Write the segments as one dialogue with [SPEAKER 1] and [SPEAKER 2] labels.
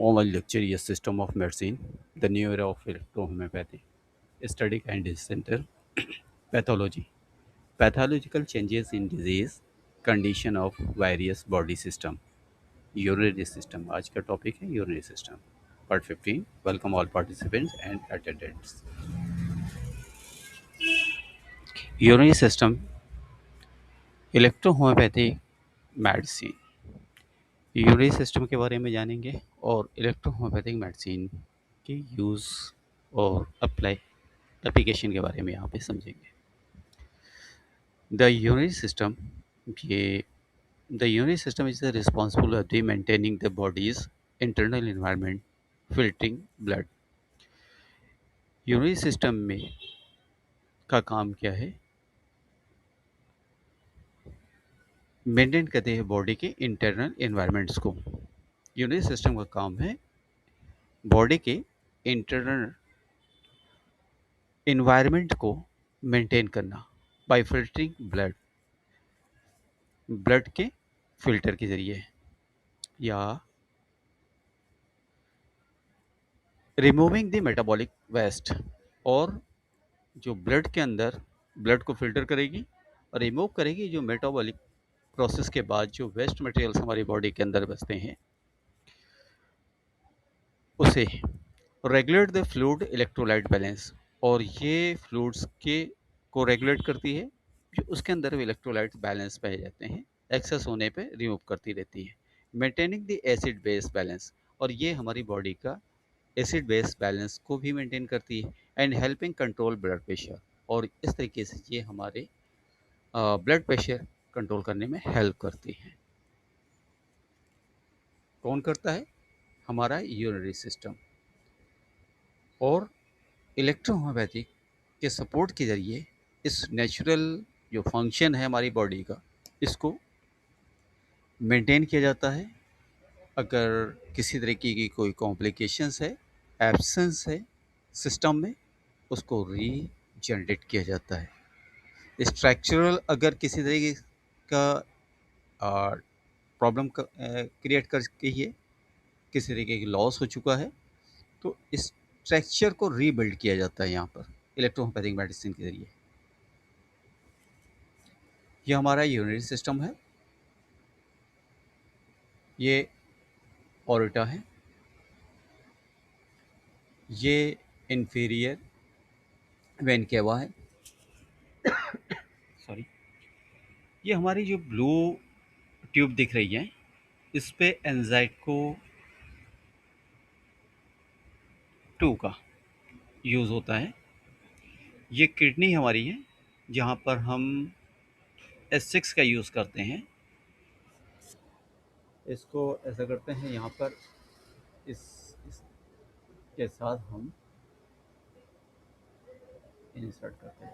[SPEAKER 1] online lecture is system of medicine, the new era of electrohomeopathy, study and disease center, pathology, pathological changes in disease, condition of various body system, urinary system. आज का topic है urinary system. Part 15. Welcome all participants and attendants. Urinary system, electrohomeopathic medicine. Urine system के बारे में जानेंगे और इलेक्ट्रोहोम्योपैथिक medicine के use और एप्लीकेशन के बारे में यहाँ पे समझेंगे। द यूरिन सिस्टम ये the urine system is the responsible of the maintaining the bodies internal environment, filtering blood. Urine system में का काम क्या है? मेंटेन करते हैं बॉडी के इंटरनल इन्वायरमेंट्स को। यूरिन सिस्टम का काम है बॉडी के इंटरनल इन्वायरमेंट को मेंटेन करना बाय फिल्टरिंग ब्लड, ब्लड के फिल्टर के ज़रिए या रिमूविंग द मेटाबॉलिक वेस्ट, और जो ब्लड के अंदर ब्लड को फिल्टर करेगी और रिमूव करेगी जो मेटाबॉलिक प्रोसेस के बाद जो वेस्ट मटेरियल्स हमारी बॉडी के अंदर बचते हैं उसे regulate the fluid electrolyte balance, और ये फ्लूइड्स के को रेगुलेट करती है जो उसके अंदर इलेक्ट्रोलाइट बैलेंस पाए जाते हैं, एक्सेस होने पे रिमूव करती रहती है। Maintaining the acid base balance, और ये हमारी बॉडी का एसिड बेस बैलेंस को भी मेंटेन करती है। And helping control blood pressure, और इस तरीके से ये हमारे ब्लड प्रेशर कंट्रोल करने में हेल्प करती है। कौन करता है? हमारा यूरिनरी सिस्टम। और इलेक्ट्रोहोम्योपैथिक के सपोर्ट के ज़रिए इस नेचुरल जो फंक्शन है हमारी बॉडी का, इसको मेंटेन किया जाता है। अगर किसी तरीके की कोई कॉम्प्लिकेशंस है, एब्सेंस है सिस्टम में, उसको रीजनरेट किया जाता है। स्ट्रक्चरल अगर किसी तरीके का प्रॉब्लम क्रिएट कर गई है, किसी तरीके की लॉस हो चुका है, तो इस स्ट्रक्चर को रीबिल्ड किया जाता है यहाँ पर इलेक्ट्रोहोम्योपैथिक मेडिसिन के ज़रिए। ये हमारा यूरिनरी सिस्टम है, ये ऑरिटा है, ये इन्फीरियर वेन केवा है, सॉरी, ये हमारी जो ब्लू ट्यूब दिख रही है इस पे एंजाइको 2 का यूज़ होता है। ये किडनी हमारी है जहाँ पर हम S6 का यूज़ करते हैं। इसको ऐसा करते हैं यहाँ पर, इसके साथ हम इंसर्ट करते हैं।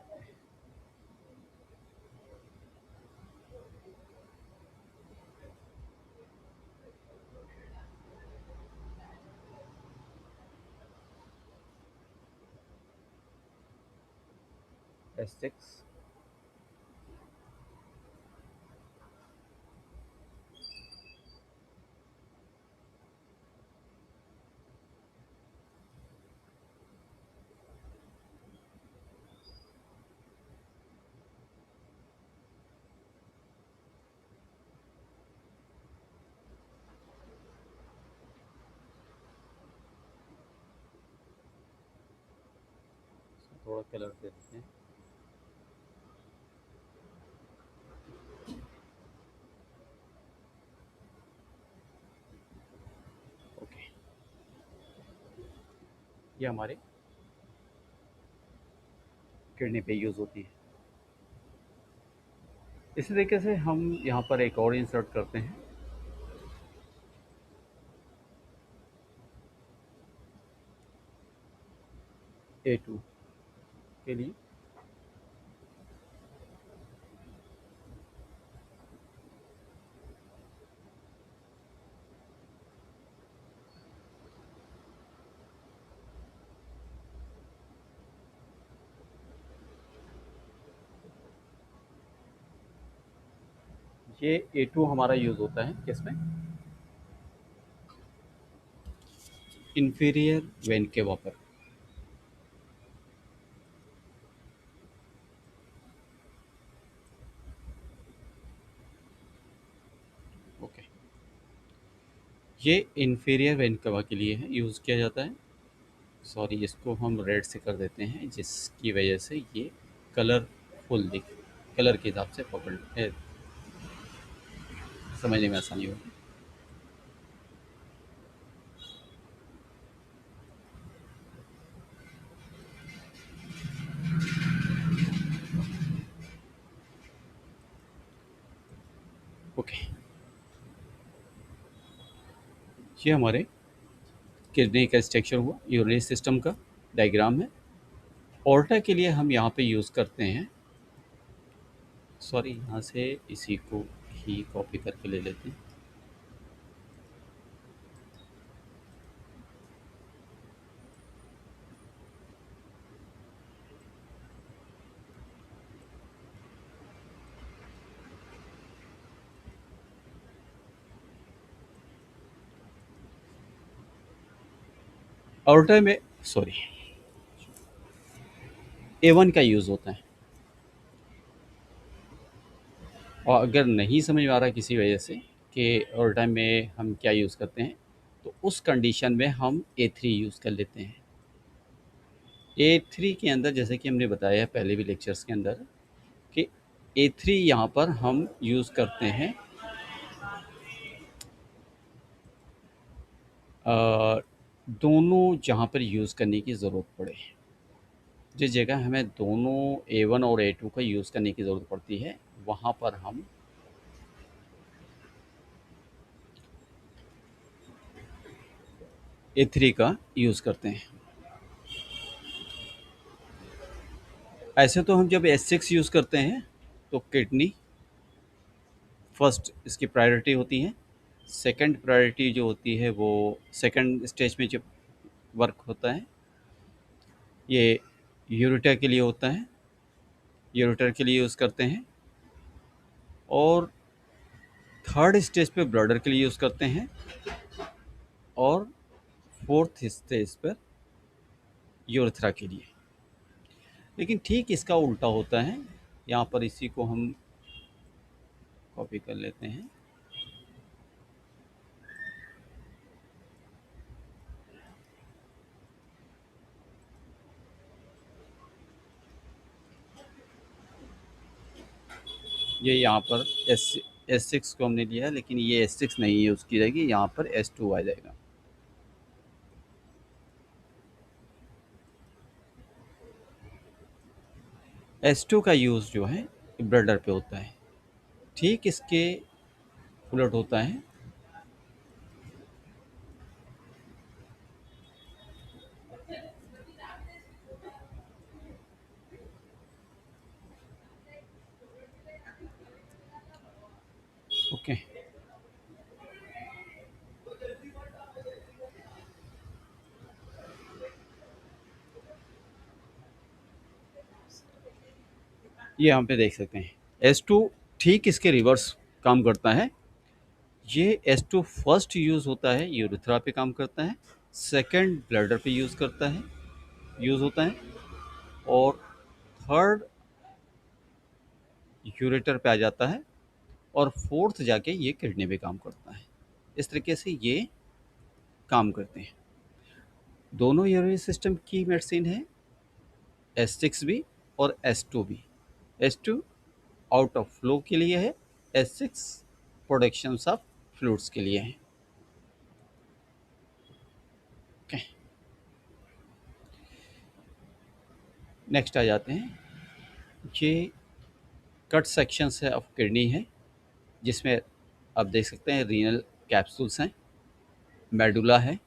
[SPEAKER 1] S6 थोड़ा कलर दे देते हैं। ओके, ये हमारे किडनी पे यूज़ होती है। इसी तरीके से हम यहाँ पर एक और इंसर्ट करते हैं। A2 के लिए ये A2 हमारा यूज़ होता है किसमें? inferior vein cava पर। ओके, ये inferior vein cava के लिए है, यूज़ किया जाता है। सॉरी, इसको हम रेड से कर देते हैं जिसकी वजह से ये कलरफुल दिख, कलर के हिसाब से समझने में आसानी होगी। ओके, ये हमारे किडनी का स्ट्रक्चर हुआ, यूरिनरी सिस्टम का डायग्राम है। ऑल्टा के लिए हम यहाँ पे यूज़ करते हैं, सॉरी यहाँ से इसी को ही कॉपी करके ले लेते हैं। ऑल्टा में सॉरी A1 का यूज़ होता है। और अगर नहीं समझ में आ रहा है किसी वजह से कि ऑल्टा में हम क्या यूज़ करते हैं, तो उस कंडीशन में हम A3 यूज़ कर लेते हैं। A3 के अंदर जैसे कि हमने बताया है पहले भी लेक्चर्स के अंदर कि A3 यहाँ पर हम यूज़ करते हैं दोनों जहाँ पर यूज़ करने की ज़रूरत पड़े। जिस जगह हमें दोनों A1 और A2 का यूज़ करने की ज़रूरत पड़ती है, वहाँ पर हम A3 का यूज़ करते हैं। ऐसे तो हम जब S6 यूज़ करते हैं तो किडनी फर्स्ट इसकी प्रायोरिटी होती है। सेकंड प्रायोरिटी जो होती है वो सेकंड स्टेज में जब वर्क होता है, ये यूरेटर के लिए होता है, यूरेटर के लिए यूज़ करते हैं। और थर्ड स्टेज पे ब्लडर के लिए यूज़ करते हैं। और फोर्थ स्टेज पर यूरेथ्रा के लिए। लेकिन ठीक इसका उल्टा होता है। यहाँ पर इसी को हम कॉपी कर लेते हैं। ये यहाँ पर S6 को हमने लिया है, लेकिन ये S6 नहीं यूज़ की जाएगी, यहाँ पर S2 आ जाएगा। S2 का यूज़ जो है ब्लडर पे होता है। ठीक इसके उलट होता है। ओके, ये यहाँ पे देख सकते हैं S2 ठीक इसके रिवर्स काम करता है। ये S2 फर्स्ट यूज़ होता है, यूरेथ्रा पे काम करता है। सेकंड ब्लडर पे यूज़ होता है। और थर्ड यूरेटर पे आ जाता है। और फोर्थ जाके ये किडनी पे काम करता है। इस तरीके से ये काम करते हैं। दोनों यूरिनरी सिस्टम की मेडिसिन है, S6 भी और S2 भी। S2 आउट ऑफ फ्लो के लिए है, S6 प्रोडक्शन ऑफ फ्लूइड्स के लिए है। ओके, नेक्स्ट आ जाते हैं। ये कट सेक्शंस है ऑफ किडनी है, जिसमें आप देख सकते हैं रीनल कैप्सूल्स हैं, मेडुला है,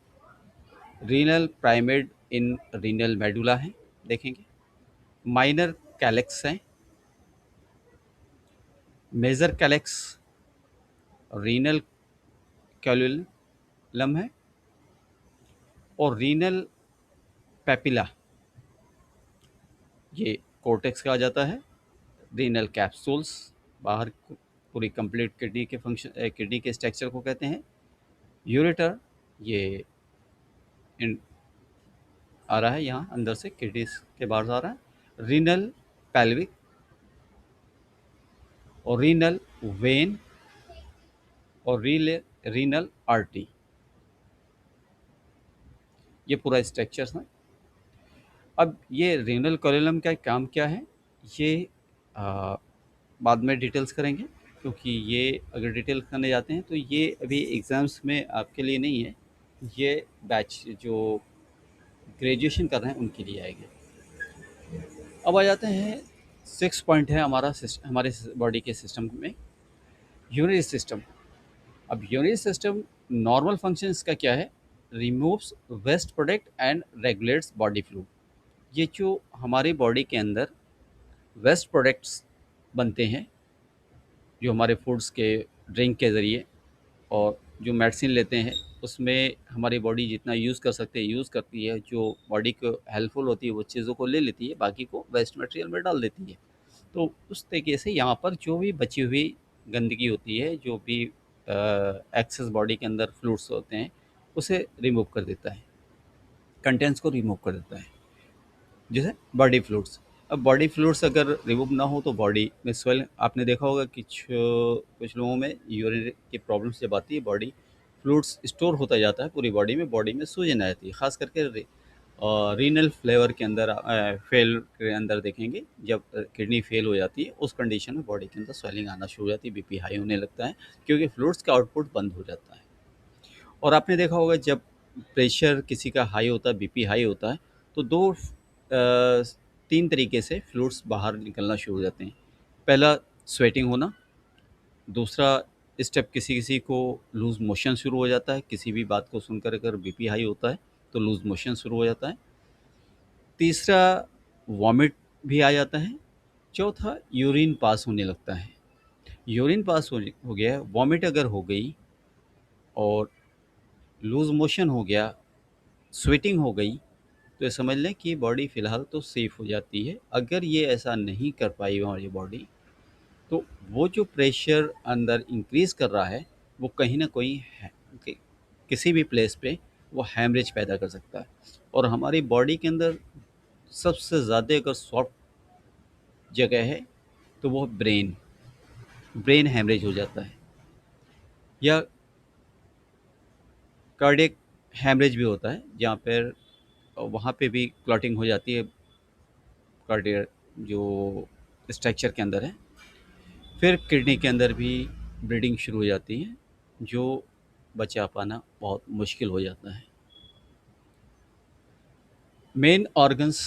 [SPEAKER 1] रीनल प्राइमेड इन रीनल मेडुला है, देखेंगे माइनर कैलेक्स हैं, मेजर कैलेक्स रीनल कैलुलम है, और रीनल पेपिला ये कोर्टेक्स का आ जाता है। रीनल कैप्सूल्स बाहर पूरी कंप्लीट किडनी के फंक्शन, किडनी के स्ट्रक्चर को कहते हैं। यूरेटर ये इन आ रहा है, यहाँ अंदर से किडनीज के बाहर आ रहा है। रीनल पैल्विक और रीनल वेन और रीनल आर्टरी, ये पूरा स्ट्रक्चर्स है। अब ये रीनल कॉलम का काम क्या है, ये आ, बाद में डिटेल्स करेंगे, क्योंकि ये अगर डिटेल करने जाते हैं तो ये अभी एग्ज़ाम्स में आपके लिए नहीं है, ये बैच जो ग्रेजुएशन कर रहे हैं उनके लिए आएंगे। अब आ जाते हैं, 6 पॉइंट है हमारा हमारे बॉडी के सिस्टम में, यूरिनरी सिस्टम। अब यूरिनरी सिस्टम नॉर्मल फंक्शंस का क्या है, removes waste product and regulates body flu. ये जो हमारी बॉडी के अंदर वेस्ट प्रोडक्ट्स बनते हैं, जो हमारे फूड्स के, ड्रिंक के ज़रिए, और जो मेडिसिन लेते हैं उसमें हमारी बॉडी जितना यूज़ कर सकते हैं यूज़ करती है, जो बॉडी को हेल्पफुल होती है वो चीज़ों को ले लेती है, बाकी को वेस्ट मटेरियल में डाल देती है। तो उस तरीके से यहाँ पर जो भी बची हुई गंदगी होती है, जो भी एक्सेस बॉडी के अंदर फ्लूइड्स होते हैं, उसे रिमूव कर देता है, कंटेंट्स को रिमूव कर देता है, जैसे बॉडी फ्लूइड्स। अब बॉडी फ्लूइड्स अगर रिमूव ना हो तो बॉडी में स्वेल, आपने देखा होगा कि कुछ लोगों में यूरिन की प्रॉब्लम्स जब आती है, बॉडी फ्लूइड्स स्टोर होता जाता है पूरी बॉडी में सूजन आ जाती है, खास करके रीनल फ्लेवर के अंदर, फेल के अंदर देखेंगे, जब किडनी फेल हो जाती है उस कंडीशन में बॉडी के अंदर स्वेलिंग आना शुरू हो जाती है, बीपी हाई होने लगता है, क्योंकि फ्लूइड्स का आउटपुट बंद हो जाता है। और आपने देखा होगा जब प्रेशर किसी का हाई होता है, बीपी हाई होता है, तो 3 तरीके से फ्लूइड्स बाहर निकलना शुरू हो जाते हैं। पहला, स्वेटिंग होना। दूसरा स्टेप, किसी किसी को लूज़ मोशन शुरू हो जाता है, किसी भी बात को सुनकर अगर बीपी हाई होता है तो लूज़ मोशन शुरू हो जाता है। तीसरा, वॉमिट भी आ जाता है। चौथा, यूरिन पास होने लगता है। यूरिन पास हो गया, वॉमिट अगर हो गई और लूज़ मोशन हो गया, स्वेटिंग हो गई, तो ये समझ लें कि बॉडी फ़िलहाल तो सेफ़ हो जाती है। अगर ये ऐसा नहीं कर पाई हमारी बॉडी, तो वो जो प्रेशर अंदर इंक्रीज़ कर रहा है, वो कहीं न कहीं किसी भी प्लेस पे वो हैमरेज पैदा कर सकता है। और हमारी बॉडी के अंदर सबसे ज़्यादा अगर सॉफ्ट जगह है तो वो ब्रेन हैमरेज हो जाता है, या कार्डियक हैमरेज भी होता है, जहाँ पर वहाँ पे भी क्लॉटिंग हो जाती है कार्डियक जो स्ट्रक्चर के अंदर है। फिर किडनी के अंदर भी ब्लीडिंग शुरू हो जाती है, जो बचा पाना बहुत मुश्किल हो जाता है। मेन ऑर्गन्स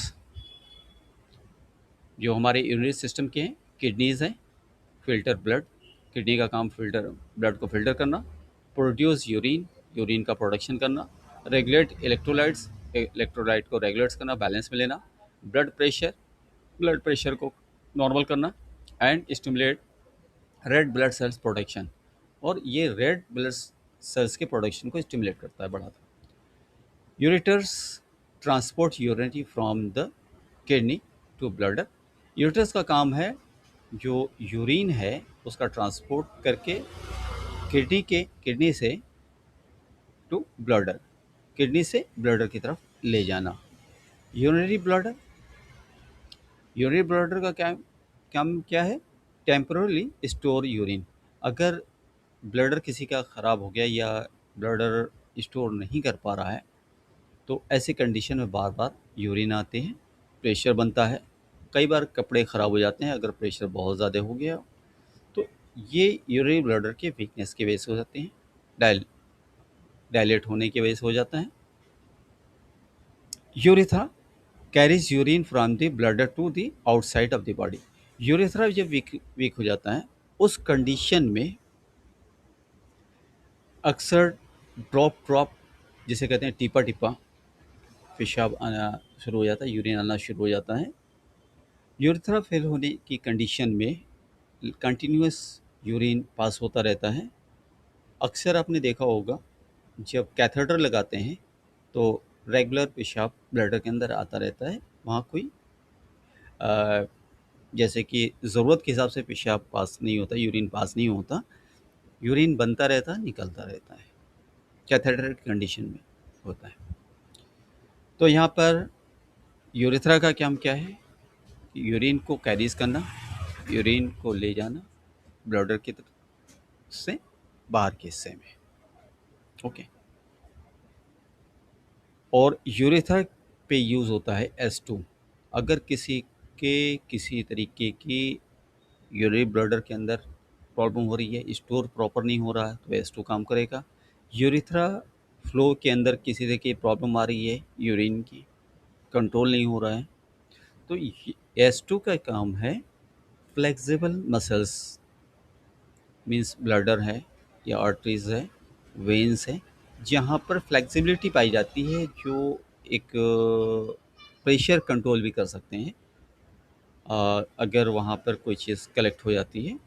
[SPEAKER 1] जो हमारे यूरिनरी सिस्टम के हैं, किडनीज़ हैं, फ़िल्टर ब्लड, किडनी का काम ब्लड को फ़िल्टर करना, प्रोड्यूस यूरिन का प्रोडक्शन करना, रेगुलेट इलेक्ट्रोलाइट को रेगुलेट्स करना, बैलेंस में लेना, ब्लड प्रेशर को नॉर्मल करना, and stimulate red blood cells production, और ये रेड ब्लड सेल्स के प्रोडक्शन को स्टिमुलेट करता है, बढ़ाता है। Ureters transport urine from the kidney to bladder. Ureters का काम है जो यूरिन है उसका ट्रांसपोर्ट करके किडनी से टू ब्लडर, किडनी से ब्लडर की तरफ ले जाना। यूरिनरी ब्लडर, यूरिनरी ब्लडर का काम क्या है, टेम्पररी स्टोर यूरिन। अगर ब्लडर किसी का ख़राब हो गया या ब्लडर स्टोर नहीं कर पा रहा है, तो ऐसी कंडीशन में बार बार यूरिन आते हैं, प्रेशर बनता है, कई बार कपड़े ख़राब हो जाते हैं अगर प्रेशर बहुत ज़्यादा हो गया, तो ये यूरिनरी ब्लडर के वीकनेस की वजह से हो जाते हैं, डायलेट होने की वजह से हो जाता है। Urethra carries urine from the bladder to the outside of the body. Urethra जब वीक हो जाता है, उस कंडीशन में अक्सर ड्रॉप जिसे कहते हैं टिपा टिपा पेशाब आना शुरू हो जाता है, यूरिन आना शुरू हो जाता है। यूरेथ्रा फेल होने की कंडीशन में कंटिन्यूस यूरिन पास होता रहता है। अक्सर आपने देखा होगा जब कैथेटर लगाते हैं तो रेगुलर पेशाब ब्लडर के अंदर आता रहता है, वहाँ कोई अ, जैसे कि ज़रूरत के हिसाब से पेशाब पास नहीं होता, यूरिन पास नहीं होता, यूरिन बनता रहता है, निकलता रहता है, कैथेटर की कंडीशन में होता है। तो यहाँ पर यूरेथ्रा का काम क्या है? यूरिन को कैरीज करना, यूरिन को ले जाना ब्लडर की तरफ से बाहर के हिस्से में। ओके। और यूरेथ्रा पे यूज़ होता है S2। अगर किसी के किसी तरीके की यूरिनरी ब्लडर के अंदर प्रॉब्लम हो रही है, स्टोर प्रॉपर नहीं हो रहा है, तो S2 काम करेगा। यूरेथ्रा फ्लो के अंदर किसी तरह की प्रॉब्लम आ रही है, यूरिन की कंट्रोल नहीं हो रहा है, तो S2 का काम है फ्लेक्सिबल मसल्स, मीन्स ब्लडर है या आर्टरीज है, वेन्स है, जहाँ पर फ्लेक्सिबिलिटी पाई जाती है, जो एक प्रेशर कंट्रोल भी कर सकते हैं। अगर वहाँ पर कोई चीज़ कलेक्ट हो जाती है,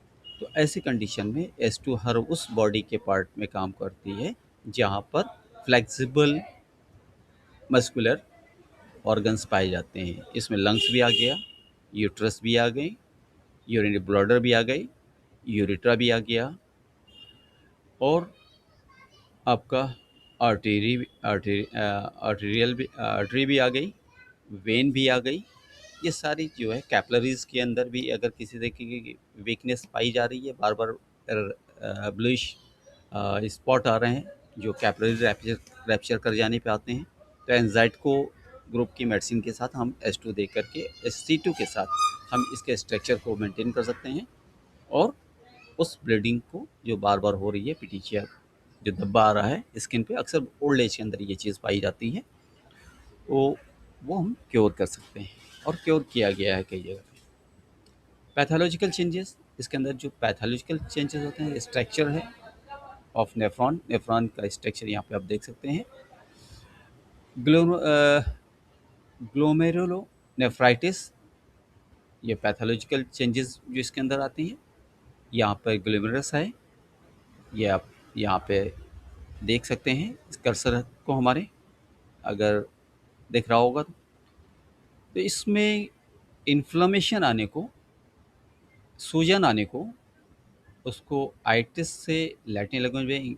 [SPEAKER 1] तो ऐसी कंडीशन में S2 हर उस बॉडी के पार्ट में काम करती है जहाँ पर फ्लेक्सिबल मस्कुलर ऑर्गन्स पाए जाते हैं। इसमें लंग्स भी आ गया, यूट्रस भी आ गई, यूरिनरी ब्लडर भी आ गई, यूरेट्रा भी आ गया, और आपका आर्टेरियल भी, आर्टरी भी आ गई, वेन भी आ गई। ये सारी जो है कैपिलरीज के अंदर भी अगर किसी तरीके की वीकनेस पाई जा रही है, बार बार ब्लूइश स्पॉट आ रहे हैं जो कैपिलरी रैप्चर कर जाने पे आते हैं, तो एंजाइट को ग्रुप की मेडिसिन के साथ हम S2 दे करके SC2 के साथ हम इसके स्ट्रक्चर को मेंटेन कर सकते हैं। और उस ब्लीडिंग को जो बार बार हो रही है, पिटीचिया जो धब्बा आ रहा है स्किन पे, अक्सर ओल्ड एज के अंदर ये चीज़ पाई जाती है, वो हम क्योर कर सकते हैं, और क्योर किया गया है कई जगह पे। पैथोलॉजिकल चेंजेस, इसके अंदर जो पैथोलॉजिकल चेंजेस होते हैं, स्ट्रक्चर है ऑफ नेफ्रॉन, नेफ्रॉन का स्ट्रक्चर यहाँ पे आप देख सकते हैं। ग्लोमेरुलोनेफ्राइटिस, ये पैथोलॉजिकल चेंजेस जो इसके अंदर आती हैं। यहाँ पर ग्लोमेरुलस है, ये आप यहाँ पे देख सकते हैं इस कर्सर को हमारे, अगर दिख रहा होगा तो इसमें इन्फ्लेमेशन आने को, सूजन आने को, उसको आइटिस से लैटिन लैंग्वेज में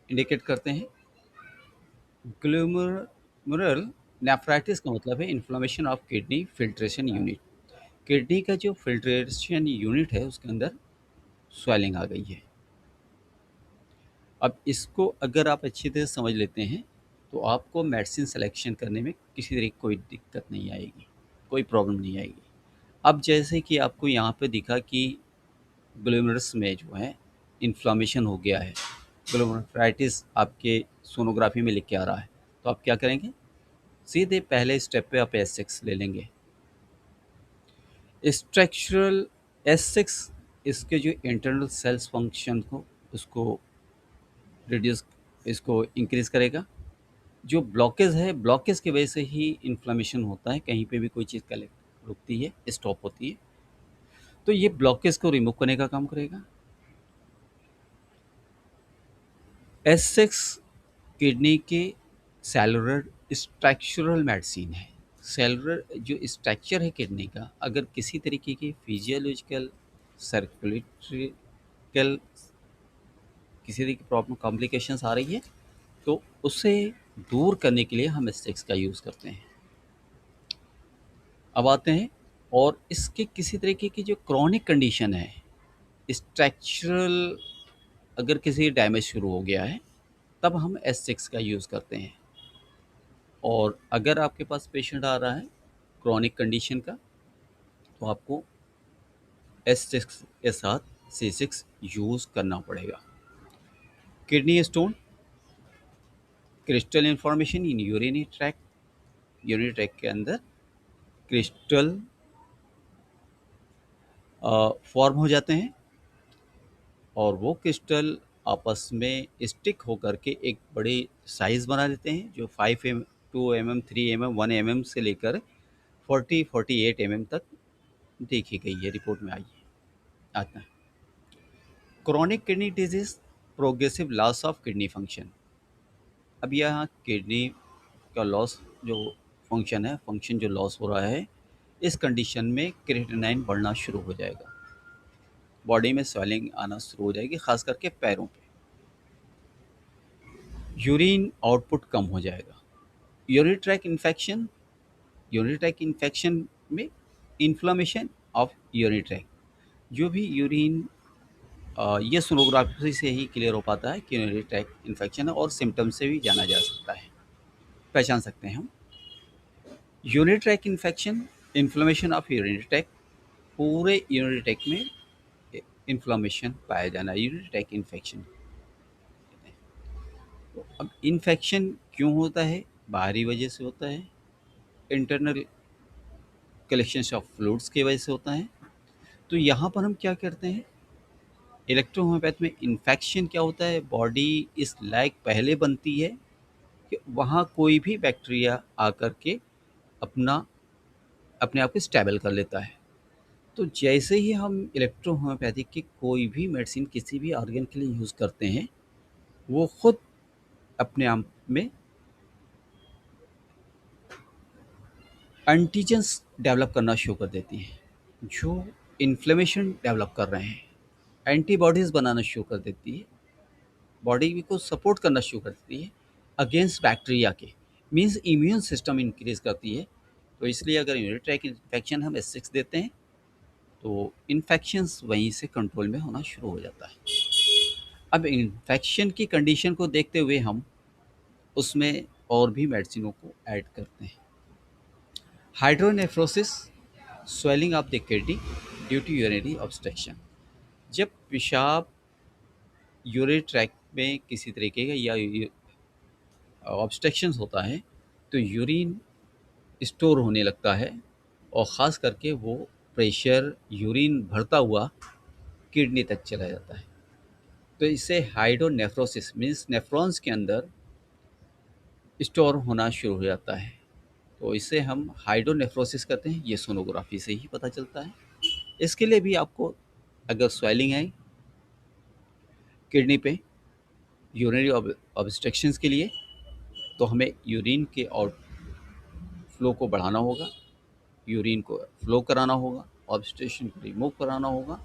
[SPEAKER 1] इंडिकेट करते हैं। ग्लोमेरुलर नेफ्राइटिस का मतलब है inflammation of kidney filtration unit. Kidney का जो फिल्ट्रेशन यूनिट है उसके अंदर स्वेलिंग आ गई है। अब इसको अगर आप अच्छी तरह समझ लेते हैं तो आपको मेडिसिन सिलेक्शन करने में किसी तरह की कोई दिक्कत नहीं आएगी, कोई प्रॉब्लम नहीं आएगी। अब जैसे कि आपको यहाँ पे दिखा कि ग्लोमेरुलस में जो है इन्फ्लामेशन हो गया है, ग्लोमेरुलाइटिस आपके सोनोग्राफी में लिख के आ रहा है, तो आप क्या करेंगे, सीधे पहले स्टेप पे आप S6 ले लेंगे। स्ट्रक्चरल S6 इसके जो इंटरनल सेल्स फंक्शन को उसको रिड्यूस, इसको इंक्रीज करेगा। जो ब्लॉकेज है, ब्लॉकेज की वजह से ही इन्फ्लेमेशन होता है, कहीं पे भी कोई चीज़ कलेक्ट रुकती है, स्टॉप होती है, तो ये ब्लॉकेज को रिमूव करने का काम करेगा। S6 किडनी के सेलुलर स्ट्रक्चरल मेडिसिन है। सेलुलर जो स्ट्रक्चर है किडनी का, अगर किसी तरीके की फिजियोलॉजिकल, सर्कुलेटरिकल किसी तरह की प्रॉब्लम, कॉम्प्लिकेशंस आ रही है, तो उसे दूर करने के लिए हम S6 का यूज़ करते हैं। अब आते हैं, और इसके किसी तरीके की जो क्रॉनिक कंडीशन है, स्ट्रक्चरल अगर किसी डैमेज शुरू हो गया है, तब हम S6 का यूज़ करते हैं। और अगर आपके पास पेशेंट आ रहा है क्रॉनिक कंडीशन का, तो आपको S6 के साथ C6 यूज़ करना पड़ेगा। Kidney stone, crystal information in urinary track, urinary track के अंदर क्रिस्टल फॉर्म हो जाते हैं, और वो क्रिस्टल आपस में स्टिक होकर के एक बड़ी साइज़ बना लेते हैं, जो 5 mm, 2 mm, 3 mm, 1 mm से लेकर 48 mm तक देखी गई है, रिपोर्ट में आई है, आता है। Chronic kidney disease, progressive loss of kidney function. अब यहाँ किडनी का लॉस जो फंक्शन है, फंक्शन जो लॉस हो रहा है, इस कंडीशन में क्रिएटिनिन बढ़ना शुरू हो जाएगा, बॉडी में स्वेलिंग आना शुरू हो जाएगी, खास करके पैरों पे। यूरिन आउटपुट कम हो जाएगा, urinary track infection, urinary track infection में इन्फ्लामेशन ऑफ यूरिनरी ट्रैक, जो भी यूरिन ये सोनोग्राफी से ही क्लियर हो पाता है कि यूरिनरी ट्रैक इन्फेक्शन है, और सिम्टम्स से भी जाना जा सकता है, पहचान सकते हैं हम। Urinary track infection, inflammation of urinary track, पूरे यूरिनरी ट्रैक में इन्फ्लेमेशन पाया जाना, यूरिनरी ट्रैक इन्फेक्शन। तो अब इन्फेक्शन क्यों होता है? बाहरी वजह से होता है, इंटरनल कलेक्शन ऑफ फ्लूइड्स की वजह से होता है। तो यहाँ पर हम क्या करते हैं, इलेक्ट्रोहोम्योपैथ में इन्फेक्शन क्या होता है, बॉडी इस लायक पहले बनती है कि वहाँ कोई भी बैक्टीरिया आकर के अपना अपने आप को स्टेबल कर लेता है। तो जैसे ही हम इलेक्ट्रोहोम्योपैथिक की कोई भी मेडिसिन किसी भी ऑर्गन के लिए यूज़ करते हैं, वो खुद अपने आप में एंटीजेंस डेवलप करना शुरू कर देती हैं, जो इन्फ्लेमेशन डेवलप कर रहे हैं, एंटीबॉडीज़ बनाना शुरू कर देती है, बॉडी को सपोर्ट करना शुरू कर देती है अगेंस्ट बैक्टीरिया के, मीन्स इम्यून सिस्टम इंक्रीज करती है। तो इसलिए अगर यूरिनरी ट्रैक इन्फेक्शन हम S6 देते हैं, तो इन्फेक्शंस वहीं से कंट्रोल में होना शुरू हो जाता है। अब इन्फेक्शन की कंडीशन को देखते हुए हम उसमें और भी मेडिसिनों को ऐड करते हैं। Hydronephrosis, swelling of the kidney due to urinary obstruction, जब पेशाब यूरिनरी ट्रैक में किसी तरीके का या ऑब्स्ट्रक्शन होता है, तो यूरिन स्टोर होने लगता है, और ख़ास करके वो प्रेशर यूरिन भरता हुआ किडनी तक चला जाता है। तो इससे हाइड्रोनेफ्रोसिस मीन्स नेफ्रॉन्स के अंदर स्टोर होना शुरू हो जाता है। तो इसे हम हाइड्रोनेफ्रोसिस कहते हैं, ये सोनोग्राफी से ही पता चलता है। इसके लिए भी आपको, अगर स्वेलिंग है किडनी पे यूरिनरी ऑब्स्ट्रक्शंस के लिए, तो हमें यूरिन के और फ्लो को बढ़ाना होगा, यूरिन को फ्लो कराना होगा, ऑब्स्ट्रक्शन को रिमूव कराना होगा।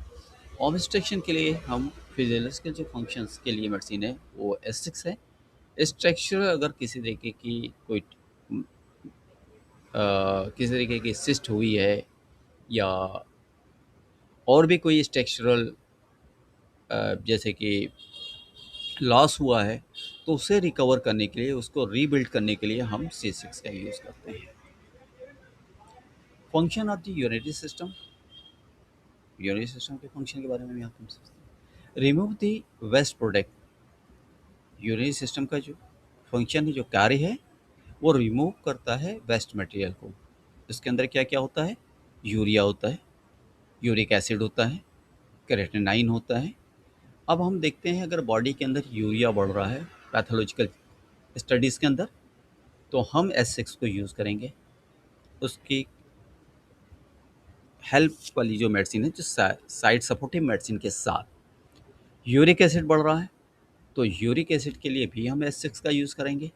[SPEAKER 1] ऑब्स्ट्रक्शन के लिए हम फिजियोलॉजिकल जो फंक्शंस के लिए मेडिसिन है वो S6 है। स्ट्रक्चरल अगर किसी तरीके की कोई किसी तरीके की सिस्ट हुई है, या और भी कोई स्ट्रक्चरल जैसे कि लॉस हुआ है, तो उसे रिकवर करने के लिए, उसको रीबिल्ड करने के लिए हम C6 का यूज़ करते हैं। Function of the urinary system, urinary system के फंक्शन के बारे में भी आप समझ सकते हैं। Remove the waste product, urinary system का जो फंक्शन है, जो कार्य है, वो रिमूव करता है वेस्ट मटेरियल को। इसके अंदर क्या क्या होता है, यूरिया होता है, यूरिक एसिड होता है, क्रेटिनाइन होता है। अब हम देखते हैं अगर बॉडी के अंदर यूरिया बढ़ रहा है पैथोलॉजिकल स्टडीज़ के अंदर, तो हम S6 को यूज़ करेंगे। उसकी हेल्प वाली जो मेडिसिन है, जो साइड सपोर्टिव मेडिसिन के साथ, यूरिक एसिड बढ़ रहा है, तो यूरिक एसिड के लिए भी हम S6 का यूज़ करेंगे।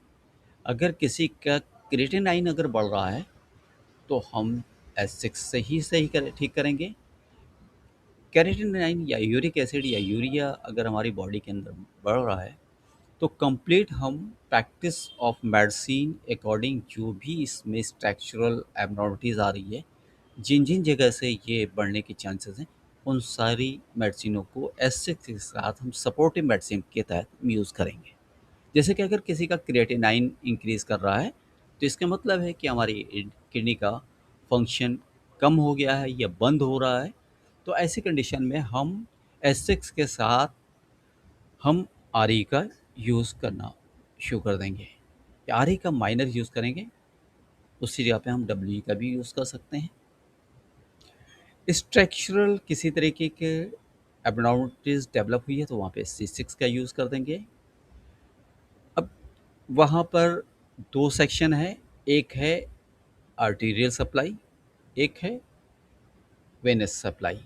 [SPEAKER 1] अगर किसी का क्रिएटिनाइन अगर बढ़ रहा है, तो हम S6 से ही सही ठीक करेंगे। क्रिएटिनाइन या यूरिक एसिड या यूरिया अगर हमारी बॉडी के अंदर बढ़ रहा है, तो कंप्लीट हम प्रैक्टिस ऑफ मेडिसिन अकॉर्डिंग जो भी इसमें स्ट्रक्चरल एबनॉर्मलिटीज़ आ रही है, जिन जिन जगह से ये बढ़ने के चांसेस हैं, उन सारी मेडिसिनों को S6 के साथ हम सपोर्टिव मेडिसिन के तहत यूज़ करेंगे। जैसे कि अगर किसी का क्रिएटिनाइन इंक्रीज़ कर रहा है, तो इसका मतलब है कि हमारी किडनी का फंक्शन कम हो गया है या बंद हो रहा है। तो ऐसी कंडीशन में हम S6 के साथ हम RE का यूज़ करना शुरू कर देंगे। RE का माइनर यूज़ करेंगे, उसी जगह पे हम WE का भी यूज़ कर सकते हैं। स्ट्रक्चरल किसी तरीके के एबनॉर्मलिटीज़ डेवलप हुई है, तो वहाँ पे C6 का यूज़ कर देंगे। अब वहाँ पर 2 सेक्शन है, एक है आर्टीरियल सप्लाई, एक है वेनस सप्लाई।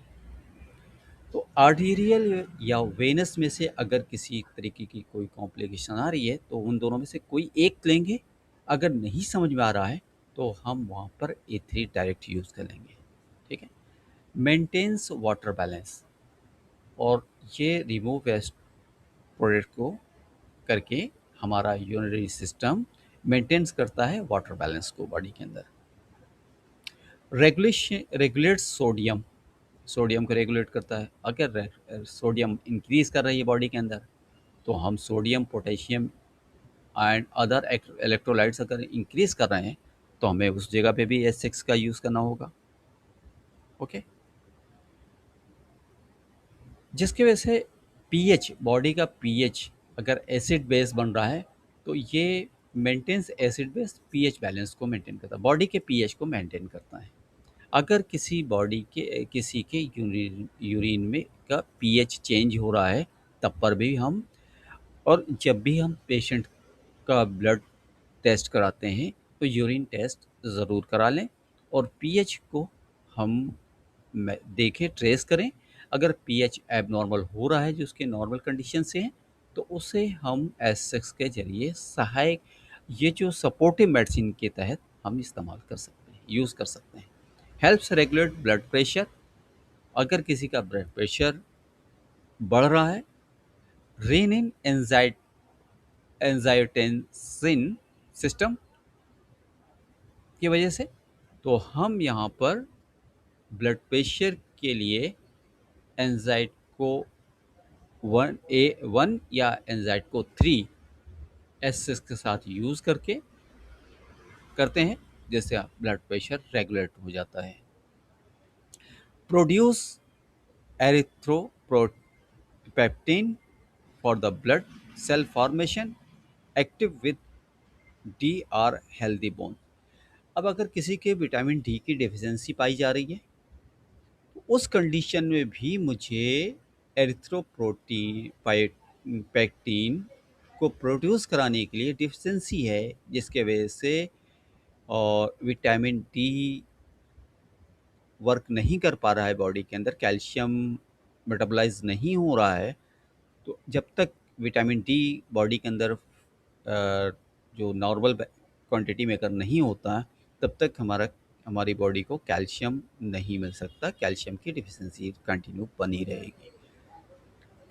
[SPEAKER 1] तो आर्टीरियल या वेनस में से अगर किसी तरीके की कोई कॉम्प्लिकेशन आ रही है, तो उन दोनों में से कोई एक लेंगे। अगर नहीं समझ में आ रहा है, तो हम वहाँ पर A3 डायरेक्ट यूज़ कर लेंगे। ठीक है। मेंटेन्स वाटर बैलेंस, और ये रिमूव वेस्ट प्रोडक्ट को करके हमारा यूरिनरी सिस्टम मेंटेन्स करता है वाटर बैलेंस को बॉडी के अंदर। रेगुलेशन रेगुलेट्स सोडियम, सोडियम को रेगुलेट करता है। अगर सोडियम इंक्रीज कर रही है बॉडी के अंदर, तो हम sodium, potassium and other electrolytes अगर इंक्रीज कर रहे हैं, तो हमें उस जगह पे भी H6 का यूज़ करना होगा। ओके, जिसकी वजह से पीएच, बॉडी का पीएच अगर एसिड बेस बन रहा है, तो ये maintains acid base pH balance को मेंटेन करता है, बॉडी के पीएच को मेंटेन करता है। अगर किसी के यूरिन यूरिन में का पीएच चेंज हो रहा है, तब पर भी हम, और जब भी हम पेशेंट का ब्लड टेस्ट कराते हैं, तो यूरिन टेस्ट ज़रूर करा लें और पीएच को हम देखें, ट्रेस करें। अगर पीएच एबनॉर्मल हो रहा है जो उसके नॉर्मल कंडीशन से है, तो उसे हम एस के जरिए सहायक, ये जो सपोर्टिव मेडिसिन के तहत हम इस्तेमाल कर सकते हैं, यूज़ कर सकते हैं। हेल्प्स रेगुलेट ब्लड प्रेशर, अगर किसी का ब्लड प्रेशर बढ़ रहा है, रेनिन एंजाइटेंसिन सिस्टम की वजह से, तो हम यहाँ पर ब्लड प्रेशर के लिए एंजाइट को 1A1 या एंजाइट को 3 एस के साथ यूज़ करके करते हैं, जिससे ब्लड प्रेशर रेगुलेट हो जाता है। Produce erythropoietin for the blood cell formation, active with D R healthy bone. अब अगर किसी के विटामिन डी की डिफिशियंसी पाई जा रही है, तो उस कंडीशन में भी मुझे एरिथ्रोप्रोटीन पैक्टिन को प्रोड्यूस कराने के लिए डिफिशियंसी है, जिसके वजह से और विटामिन डी वर्क नहीं कर पा रहा है बॉडी के अंदर, कैल्शियम मेटाबोलाइज नहीं हो रहा है। तो जब तक विटामिन डी बॉडी के अंदर जो नॉर्मल क्वांटिटी में अगर नहीं होता, तब तक हमारी बॉडी को कैल्शियम नहीं मिल सकता, कैल्शियम की डिफिशियंसी कंटिन्यू बनी रहेगी।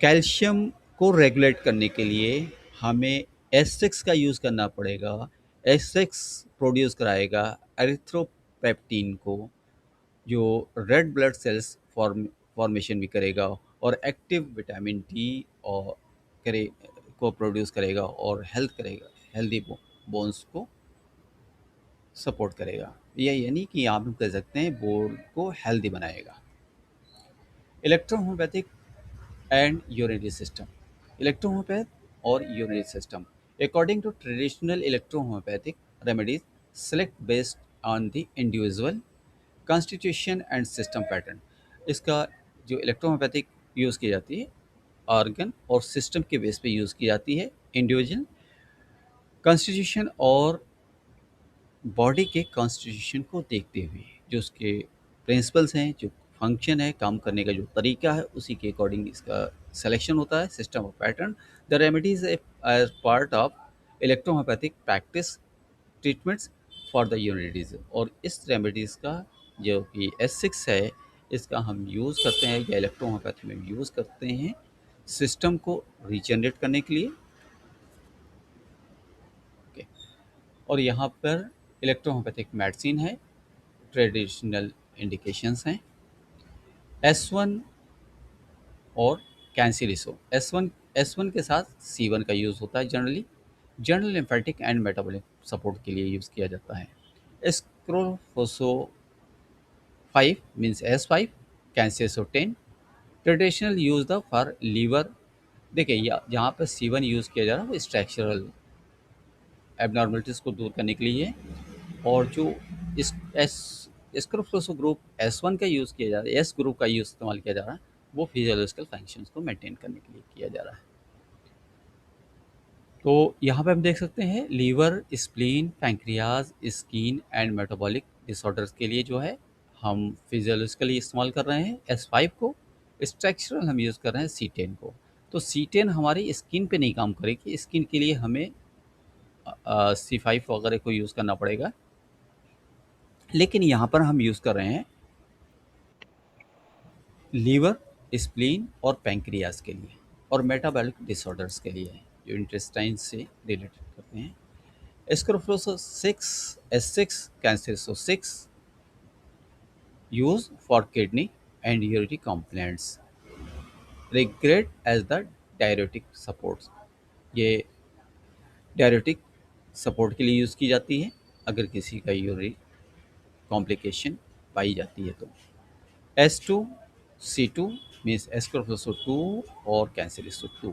[SPEAKER 1] कैल्शियम को रेगुलेट करने के लिए हमें एस का यूज़ करना पड़ेगा। एस प्रोड्यूस कराएगा एरिथ्रोपेप्टिन को, जो रेड ब्लड सेल्स फॉर्मेशन भी करेगा और एक्टिव विटामिन डी और करे को प्रोड्यूस करेगा और हेल्दी बोन्स को सपोर्ट करेगा। ये यानी कि आप कह सकते हैं बोन को हेल्दी बनाएगा। Electrohomeopathic and urinary system, electrohomeopath और urinary system. According to traditional electrohomeopathic remedies select based on the individual constitution and system pattern. इसका जो इलेक्ट्रोहोम्योपैथिक यूज़ की जाती है, ऑर्गन और सिस्टम के बेस पे यूज़ की जाती है, इंडिविजुअल कॉन्स्टिट्यूशन और बॉडी के कॉन्स्टिट्यूशन को देखते हुए, जो उसके प्रिंसिपल्स हैं, जो फंक्शन है, काम करने का जो तरीका है, उसी के अकॉर्डिंग इसका सिलेक्शन होता है, system of pattern. The remedies as part of electrohomeopathic practice treatments for the urinary disease. और इस रेमेडीज़ का जो कि S6 है, इसका हम यूज़ करते हैं या इलेक्ट्रोहोम्योपैथी में यूज़ करते हैं सिस्टम को रीजनरेट करने के लिए। ओके, और यहाँ पर इलेक्ट्रोहोम्योपैथिक मेडिसिन है, ट्रेडिशनल इंडिकेशंस हैं। S1 और कैंसिलिसो, S1 के साथ C1 का यूज़ होता है generally. General lymphatic and metabolic support के लिए यूज़ किया जाता है। स्क्रोफोसो 5 मीन्स S5, कैंसिलिसो 10। Traditional use the for liver. देखिए जहाँ पर C1 यूज़ किया जा रहा है वो स्ट्रक्चरल एबनॉर्मलिटीज़ को दूर करने के लिए है, और जो इस एस स्क्रोफोसो ग्रुप S1 का यूज़ किया जा रहा है, एस ग्रुप का यूज़ इस्तेमाल किया जा रहा है, वो फिजियोलॉजिकल फंक्शंस को मेंटेन करने के लिए किया जा रहा है। तो यहाँ पे हम देख सकते हैं liver, spleen, pancreas, skin and metabolic disorders के लिए जो है हम फिजियोलॉजिकली इस्तेमाल कर रहे हैं S5 को, स्ट्रक्चरल हम यूज़ कर रहे हैं C10 को। तो C10 हमारी स्किन पे नहीं काम करेगी, स्किन के लिए हमें C5 वगैरह को यूज़ करना पड़ेगा, लेकिन यहाँ पर हम यूज़ कर रहे हैं लीवर, स्प्लीन और पैंक्रियाज के लिए, और मेटाबॉलिक डिसऑर्डर्स के लिए, जो इंटेस्टाइन से रिलेटेड करते हैं। Scrofloxacin 6 Cancer 6 used for kidney and urinary complaints. Regret as the diuretic supports. ये डायरेटिक सपोर्ट के लिए यूज़ की जाती है अगर किसी का यूरिन कॉम्प्लिकेशन पाई जाती है तो। S2C2 means Escrophloso 2 और Cancereso 2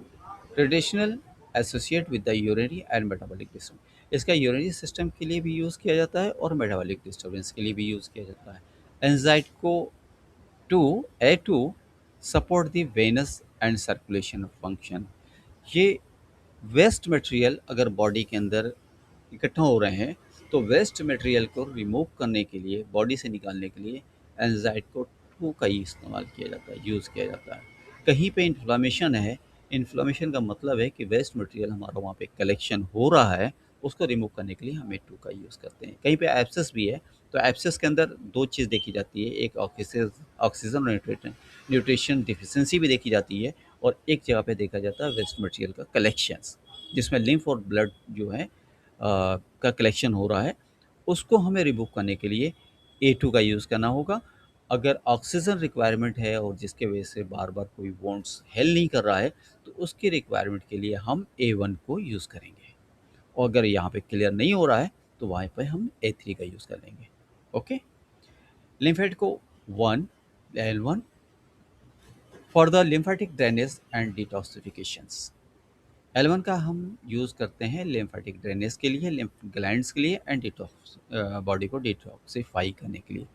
[SPEAKER 1] traditional associate with the urinary and metabolic disturbance. इसका यूरिनरी सिस्टम के लिए भी यूज़ किया जाता है और मेटाबॉलिक डिस्टर्बेंस के लिए भी यूज़ किया जाता है। एंजाइटको 2 A2 support the venous and circulation function. ये वेस्ट मटेरियल अगर बॉडी के अंदर इकट्ठा हो रहे हैं तो वेस्ट मटेरियल को रिमूव करने के लिए, बॉडी से निकालने के लिए एंजाइट को 2 का ही इस्तेमाल किया जाता है, यूज़ किया जाता है। कहीं पे इन्फ्लामेशन है, इन्फ्लामेशन का मतलब है कि वेस्ट मटेरियल हमारा वहाँ पे कलेक्शन हो रहा है, उसको रिमूव करने के लिए हम A2 का यूज़ करते हैं। कहीं पे एब्सेस भी है तो एब्सेस के अंदर 2 चीज़ देखी जाती है, एक ऑक्सीजन न्यूट्रिशन डिफिशिएंसी भी देखी जाती है और एक जगह पे देखा जाता है वेस्ट मटेरियल का कलेक्शंस, जिसमें लिम्फ और ब्लड जो है का कलेक्शन हो रहा है, उसको हमें रिमूव करने के लिए A2 का यूज़ करना होगा। अगर ऑक्सीजन रिक्वायरमेंट है और जिसके वजह से बार-बार कोई वॉन्ड्स हेल नहीं कर रहा है, तो उसकी रिक्वायरमेंट के लिए हम A1 को यूज़ करेंगे और अगर यहाँ पे क्लियर नहीं हो रहा है, तो वहाँ पे हम A3 का यूज़ कर लेंगे। Okay? Lymphatico 1 L1 for the lymphatic drainage and detoxifications. L1 का हम यूज़ करते हैं लिम्फेटिक ड्रेनेज के लिए, लिम्फ ग्लैंड्स के लिए एंड डिटॉक्स बॉडी को डिटॉक्सिफाई करने के लिए।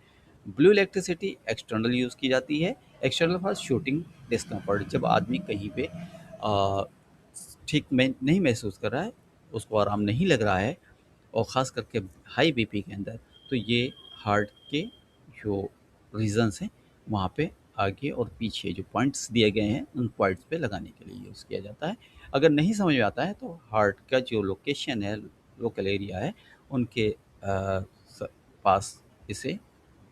[SPEAKER 1] ब्लू इलेक्ट्रिसिटी एक्सटर्नल यूज़ की जाती है, एक्सटर्नल फॉर शूटिंग डिस्कम्फर्ट। जब आदमी कहीं पे ठीक में नहीं महसूस कर रहा है, उसको आराम नहीं लग रहा है और ख़ास करके हाई बीपी के अंदर, तो ये हार्ट के जो रीजन्स हैं वहाँ पे आगे और पीछे जो पॉइंट्स दिए गए हैं उन पॉइंट्स पे लगाने के लिए यूज़ किया जाता है। अगर नहीं समझ में आता है तो हार्ट का जो लोकेशन है, लोकल एरिया है, उनके पास इसे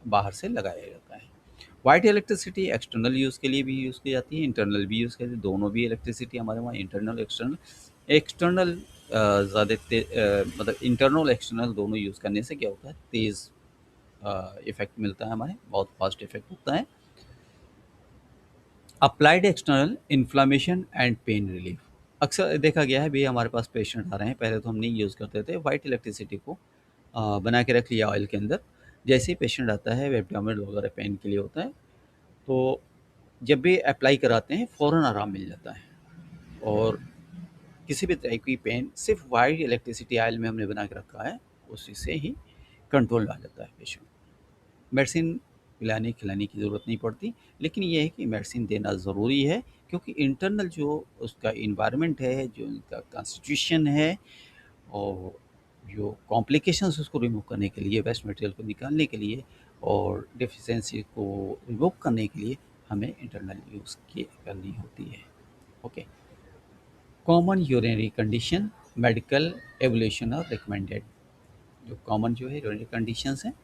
[SPEAKER 1] बाहर से लगाया जाता है। वाइट इलेक्ट्रिसिटी एक्सटर्नल यूज़ के लिए भी यूज़ की जाती है, इंटरनल भी यूज़ की जाती है। दोनों भी इलेक्ट्रिसिटी हमारे वहाँ इंटरनल एक्सटर्नल। एक्सटर्नल ज़्यादा मतलब इंटरनल एक्सटर्नल दोनों यूज़ करने से क्या होता है, तेज़ इफ़ेक्ट मिलता है, हमारे बहुत फास्ट इफ़ेक्ट होता है। Applied external inflammation and pain relief. अक्सर देखा गया है भी, हमारे पास पेशेंट आ रहे हैं, पहले तो हम नहीं यूज़ करते थे वाइट इलेक्ट्रिसिटी को, बना के रख लिया ऑयल के अंदर। जैसे ही पेशेंट आता है एब्डोमेन वगैरह पेन के लिए होता है, तो जब भी अप्लाई कराते हैं फ़ौरन आराम मिल जाता है और किसी भी तरह की पेन सिर्फ वाइट इलेक्ट्रिसिटी ऑयल में हमने बना के रखा है, उसी से ही कंट्रोल आ जाता है पेशेंट। मेडिसिन पिलाने खिलाने की ज़रूरत नहीं पड़ती, लेकिन ये है कि मेडिसिन देना ज़रूरी है क्योंकि इंटरनल जो उसका इन्वायरमेंट है, जो उनका कॉन्स्टिट्यूशन है और जो कॉम्प्लिकेशंस उसको रिमूव करने के लिए, वेस्ट मटेरियल को निकालने के लिए और डेफिशिएंसी को रिमूव करने के लिए हमें इंटरनल यूज़ की करनी होती है। Okay. Common urinary condition, medical evolution और रिकमेंडेड। जो कॉमन जो है यूरिनरी कंडीशंस हैं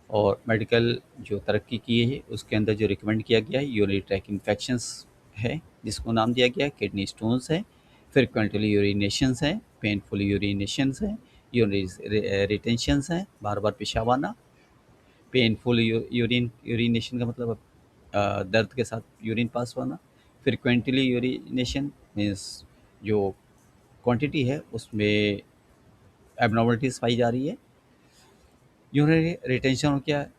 [SPEAKER 1] और मेडिकल जो तरक्की की है उसके अंदर जो रिकमेंड किया गया है, यूरिनरी ट्रैक इन्फेक्शंस है जिसको नाम दिया गया है, किडनी स्टोन्स है, फ्रिक्वेंटली यूरिनेशंस है, पेनफुल यूरिनेशंस है, यूरिनरी रिटेंशंस हैं, बार बार पेशाब आना। पेनफुल यूरिनेशन का मतलब दर्द के साथ यूरिन पास होना। फ्रिक्वेंटली यूरिनेशन मीन्स जो क्वांटिटी है उसमें एबनॉर्मलिटीज़ पाई जा रही है। यूरिनरी रिटेंशन क्या है?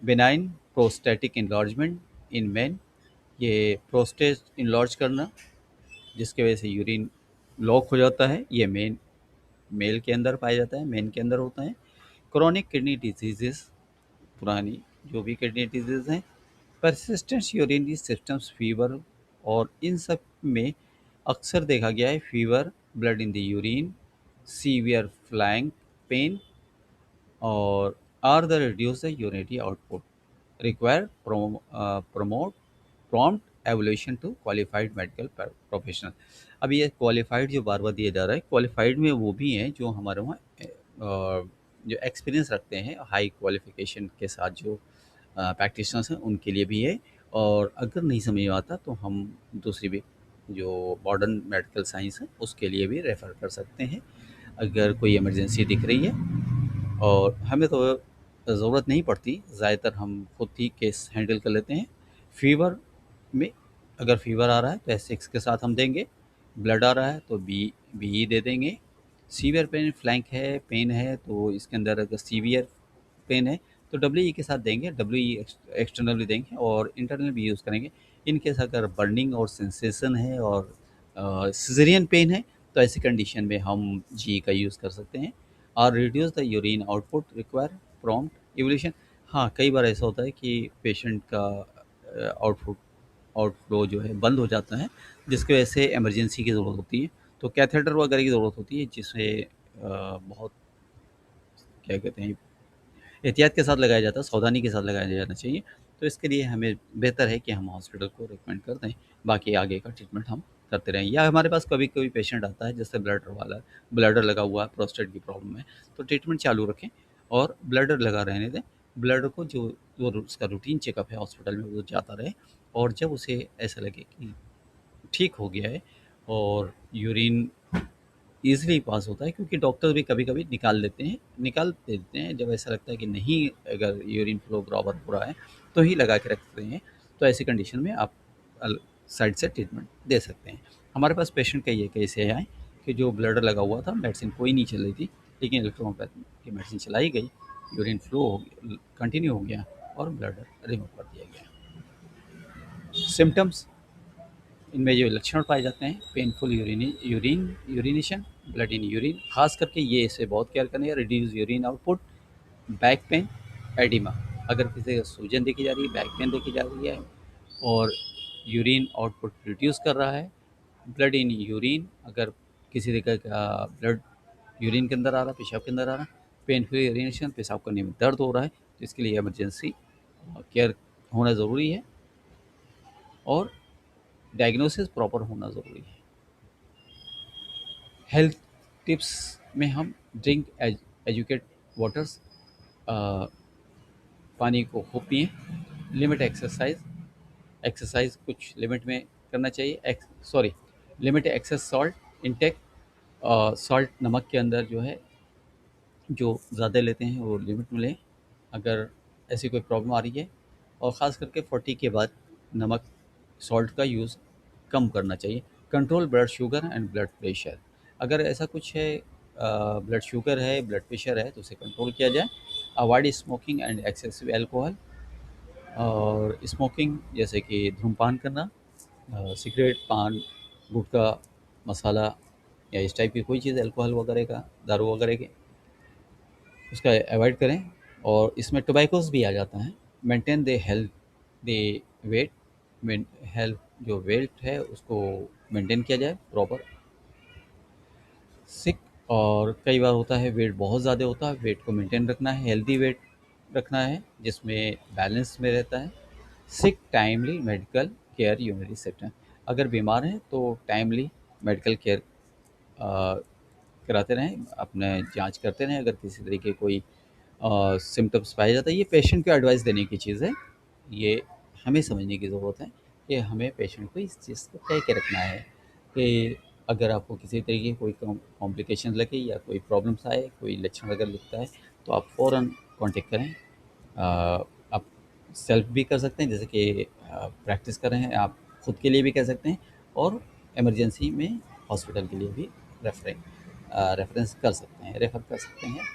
[SPEAKER 1] बिनाइन प्रोस्टेटिक इन्लार्जमेंट इन मेन। ये प्रोस्टेट इन्लार्ज करना जिसकी वजह से यूरिन लॉक हो जाता है, ये मेल के अंदर पाया जाता है, मेन के अंदर होता है। क्रोनिक किडनी डिजीजेस, पुरानी जो भी किडनी डिजीज हैं, परसिस्टेंट यूरिनरी सिस्टम्स, फीवर, और इन सब में अक्सर देखा गया है fever, blood in the urine, severe flank pain और are the reduce the urinary output, require promote prompt evolution to qualified medical professional. अब ये क्वालिफाइड जो बार बार दिया जा रहा है, क्वालिफाइड में वो भी हैं जो हमारे वहाँ जो एक्सपीरियंस रखते हैं, हाई क्वालिफिकेशन के साथ जो प्रैक्टिशनर्स हैं उनके लिए भी है। और अगर नहीं समझ में आता तो हम दूसरी भी जो मॉडर्न मेडिकल साइंस है उसके लिए भी रेफ़र कर सकते हैं। अगर कोई इमरजेंसी दिख रही है, और हमें तो ज़रूरत नहीं पड़ती, ज़्यादातर हम खुद ही केस हैंडल कर लेते हैं। फ़ीवर में, अगर फ़ीवर आ रहा है तो एस6 के साथ हम देंगे, ब्लड आ रहा है तो बी दे देंगे। सीवियर पेन, फ्लैंक है, पेन है, तो इसके अंदर अगर सीवियर पेन है तो डब्ल्यू के साथ देंगे, डब्ल्यू एक्सटर्नली देंगे और इंटरनल भी यूज़ करेंगे। इन केस अगर बर्निंग और सेंसेशन है और सिजेरियन पेन है तो ऐसी कंडीशन में हम जी का यूज़ कर सकते हैं। और reduce the urine output require prompt evolution. हाँ, कई बार ऐसा होता है कि पेशेंट का आउटपुट आउटफ्लो जो है बंद हो जाता है, जिसकी वजह से इमरजेंसी की ज़रूरत होती है, तो कैथेटर वगैरह की ज़रूरत होती है, जिसे बहुत, क्या कहते हैं, एहतियात के साथ लगाया जाता है, सावधानी के साथ लगाया जाना चाहिए। तो इसके लिए हमें बेहतर है कि हम हॉस्पिटल को रिकमेंड कर दें, बाकी आगे का ट्रीटमेंट हम करते रहें। या हमारे पास कभी कोई पेशेंट आता है जैसे ब्लैडर लगा हुआ है, प्रोस्टेट की प्रॉब्लम है, तो ट्रीटमेंट चालू रखें और ब्लैडर लगा रहने दें। ब्लैडर को जो उसका रूटीन चेकअप है हॉस्पिटल में वो जाता रहे, और जब उसे ऐसा लगे कि ठीक हो गया है और यूरिन ईज़िली पास होता है, क्योंकि डॉक्टर भी कभी-कभी निकाल देते हैं जब ऐसा लगता है कि नहीं, अगर यूरिन फ्लो बराबर हो रहा है, तो ही लगा के रखते हैं। तो ऐसी कंडीशन में आप साइड से ट्रीटमेंट दे सकते हैं। हमारे पास पेशेंट का ये केस है आए कि जो ब्लडर लगा हुआ था, मेडिसिन कोई नहीं चल रही थी, लेकिन इलेक्ट्रोहोमियोपैथी की मेडिसिन चलाई गई, यूरिन फ्लो कंटिन्यू हो गया और ब्लडर रिमूव कर दिया गया। सिम्टम्स, इनमें जो लक्षण पाए जाते हैं, painful urination, blood in urine, खास करके ये इसे बहुत केयर करनी है। Reduce urine output, back pain, oedema, अगर किसी का सूजन देखी जा रही है, बैक पेन देखी जा रही है और यूरिन आउटपुट रिड्यूस कर रहा है। ब्लड इन यूरिन, अगर किसी तरह का ब्लड यूरिन के अंदर आ रहा है, पेशाब के अंदर आ रहा है, पेनफुल यूरिनेशन, पेशाब करने में दर्द हो रहा है, तो इसके लिए इमरजेंसी केयर होना ज़रूरी है और डायग्नोसिस प्रॉपर होना ज़रूरी है। हेल्थ टिप्स में हम ड्रिंक एजुकेट वाटर्स, पानी को खूब पिएँ, लिमिट एक्सरसाइज, एक्सरसाइज कुछ लिमिट में करना चाहिए, sorry, limit excess salt intake, salt नमक के अंदर जो है, जो ज़्यादा लेते हैं वो लिमिट में लें अगर ऐसी कोई प्रॉब्लम आ रही है, और ख़ास करके 40 के बाद नमक, सॉल्ट का यूज़ कम करना चाहिए। Control blood sugar and blood pressure, अगर ऐसा कुछ है, ब्लड शुगर है, ब्लड प्रेशर है, तो उसे कंट्रोल किया जाए। Avoid smoking and excessive alcohol, और स्मोकिंग जैसे कि धूम्रपान करना, सिगरेट, पान, गुटखा, मसाला या इस टाइप की कोई चीज़, अल्कोहल वगैरह का, दारू वगैरह के, उसका अवॉइड करें। और इसमें टोबैकोस भी आ जाता है। Maintain the health, the weight, health, जो वेट है उसको मेंटेन किया जाए प्रॉपर। सिक, और कई बार होता है वेट बहुत ज़्यादा होता है, वेट को मेंटेन रखना है, हेल्दी वेट रखना है जिसमें बैलेंस में रहता है। Sick, timely medical care unity sector, अगर बीमार हैं तो टाइमली मेडिकल केयर कराते रहें, अपने जांच करते रहें। अगर किसी तरीके कोई सिम्टम्स पाया जाता है, ये पेशेंट को एडवाइस देने की चीज़ है, ये हमें समझने की ज़रूरत है कि हमें पेशेंट को इस चीज़ को कह के रखना है कि अगर आपको किसी तरीके की कोई कॉम्प्लिकेशन लगे या कोई प्रॉब्लम्स आए, कोई लक्षण अगर दिखता है, तो आप फ़ौरन कांटेक्ट करें। आप सेल्फ भी कर सकते हैं, जैसे कि प्रैक्टिस कर रहे हैं, आप खुद के लिए भी कर सकते हैं, और इमरजेंसी में हॉस्पिटल के लिए भी रेफरेंस कर सकते हैं, रेफ़र कर सकते हैं,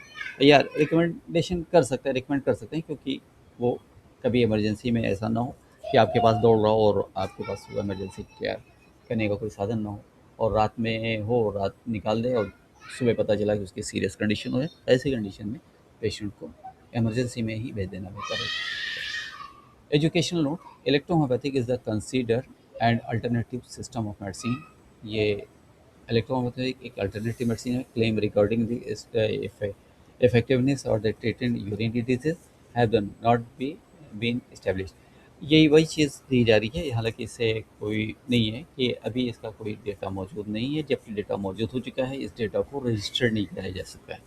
[SPEAKER 1] या रिकमेंड कर सकते हैं, क्योंकि वो कभी इमरजेंसी में ऐसा ना हो कि आपके पास दौड़ रहा हो और आपके पास वो इमरजेंसी केयर करने का कोई साधन ना हो, और रात निकाल दे और सुबह पता चला कि उसकी सीरियस कंडीशन हो है। ऐसी कंडीशन में पेशेंट को इमरजेंसी में ही भेज देना बेहतर है। Educational note, electrohomeopathic is the consider and alternative system of medicine. ये इलेक्ट्रोहोम्योपैथिक एक अल्टरनेटिव मेडिसिन है। Claim regarding the effectiveness or the treated urinary disease have not been established। यही वही चीज़ दी जा रही है, हालांकि इससे कोई नहीं है कि अभी इसका कोई डेटा मौजूद नहीं है, जबकि डेटा मौजूद हो चुका है, इस डेटा को रजिस्टर्ड नहीं कराया जा सकता है।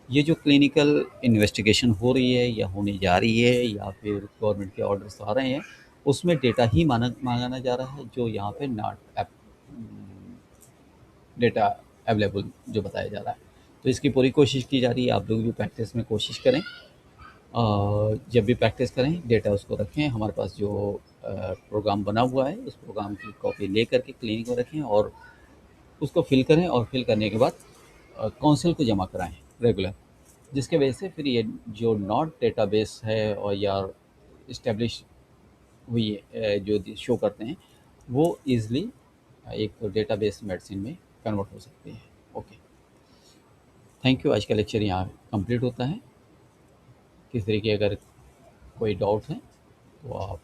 [SPEAKER 1] ये जो क्लिनिकल इन्वेस्टिगेशन हो रही है या होने जा रही है, या फिर गवर्नमेंट के ऑर्डर्स आ रहे हैं, उसमें डेटा ही मांगा जा रहा है, जो यहाँ पे नॉट डेटा अवेलेबल जो बताया जा रहा है। तो इसकी पूरी कोशिश की जा रही है, आप लोग भी प्रैक्टिस में कोशिश करें। जब भी प्रैक्टिस करें डेटा उसको रखें, हमारे पास जो प्रोग्राम बना हुआ है उस प्रोग्राम की कॉपी ले करके क्लिनिक में रखें और उसको फिल करें और फिल करने के बाद काउंसिल को जमा कराएं रेगुलर, जिसके वजह से फिर ये जो नॉट डेटाबेस है और या इस्टेब्लिश हुई जो शो करते हैं वो इजली एक डेटाबेस मेडिसिन में कन्वर्ट हो सकते हैं। Okay, thank you. आज का लेक्चर यहाँ कंप्लीट होता है। किस तरीके अगर कोई डाउट है तो आप